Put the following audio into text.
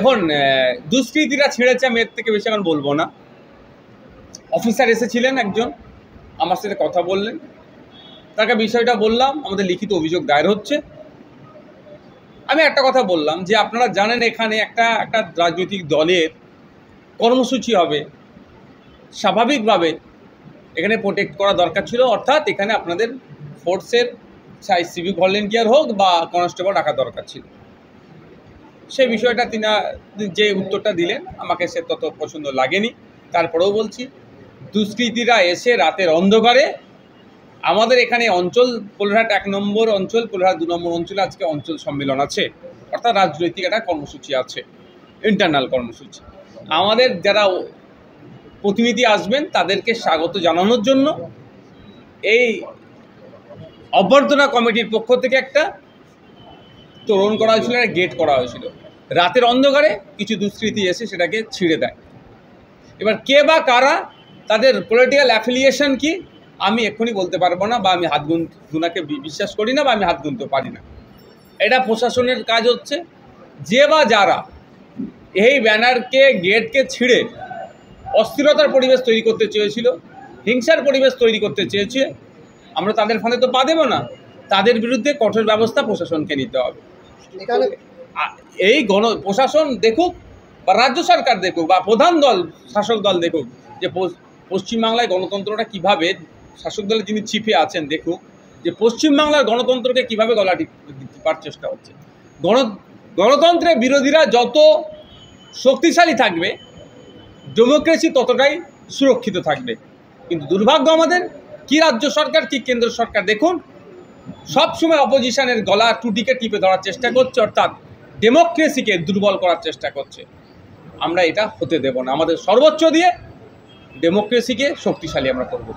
এখন দুষ্কৃতীরা ছেড়েছে, আমি এর থেকে বেশি এখন বলবো না। অফিসার এসেছিলেন, একজন আমার সাথে কথা বললেন, তাকে বিষয়টা বললাম, আমাদের লিখিত অভিযোগ দায়ের হচ্ছে। আমি একটা কথা বললাম যে আপনারা জানেন এখানে একটা রাজনৈতিক দলের কর্মসূচি হবে, স্বাভাবিকভাবে এখানে প্রোটেক্ট করা দরকার ছিল, অর্থাৎ এখানে আপনাদের ফোর্সের চাই সিভিক ভলেন্টিয়ার হোক বা কনস্টেবল রাখা দরকার ছিল। সেই বিষয়টা তিনি যে উত্তরটা দিলেন আমাকে সে তত পছন্দ লাগেনি। তারপরেও বলছি, দুষ্কৃতীরা এসে রাতের অন্ধকারে আমাদের এখানে অঞ্চল পোলরহাট 1 নম্বর অঞ্চল, পোলরহাট 2 নম্বর অঞ্চলে আজকে অঞ্চল সম্মেলন আছে, অর্থাৎ রাজনৈতিক একটা কর্মসূচি আছে, ইন্টারনাল কর্মসূচি। আমাদের যারা প্রতিনিধি আসবেন তাদেরকে স্বাগত জানানোর জন্য এই অভ্যর্থনা কমিটির পক্ষ থেকে একটা তোরণ করা হয়েছিল, একটা গেট করা হয়েছিল। রাতের অন্ধকারে কিছু দুষ্কৃতী এসে সেটাকে ছিঁড়ে দেয়। এবার কে বা কারা, তাদের পলিটিক্যাল অ্যাফিলিয়েশন কি, আমি এক্ষুনি বলতে পারবো না, বা আমি হাত গুনাকে বিশ্বাস করি না, বা আমি হাত গুনতে পারি না। এটা প্রশাসনের কাজ হচ্ছে। যে বা যারা এই ব্যানারকে, গেটকে ছিঁড়ে অস্থিরতার পরিবেশ তৈরি করতে চেয়েছিল, হিংসার পরিবেশ তৈরি করতে চেয়েছে, আমরা তাদের ফাঁদে তো পা দেব না। তাদের বিরুদ্ধে কঠোর ব্যবস্থা প্রশাসনকে নিতে হবে। এই প্রশাসন দেখুক, বা রাজ্য সরকার দেখুক, বা প্রধান দল, শাসক দল দেখুক, যে পশ্চিমবাংলায় গণতন্ত্রটা কিভাবে, শাসক দলের যিনি চিফে আছেন দেখুক যে পশ্চিমবাংলার গণতন্ত্রকে কিভাবে গলা টিপার চেষ্টা হচ্ছে। গণতন্ত্রের বিরোধীরা যত শক্তিশালী থাকবে, ডেমোক্রেসি ততটাই সুরক্ষিত থাকবে। কিন্তু দুর্ভাগ্য আমাদের, কি রাজ্য সরকার কি কেন্দ্র সরকার দেখুন, সবসময় অপোজিশনের গলা টুটিকে টিপে ধরার চেষ্টা করছে, অর্থাৎ ডেমোক্রেসিকে দুর্বল করার চেষ্টা করছে। আমরা এটা হতে দেব না। আমাদের সর্বোচ্চ দিয়ে ডেমোক্রেসিকে শক্তিশালী আমরা করব।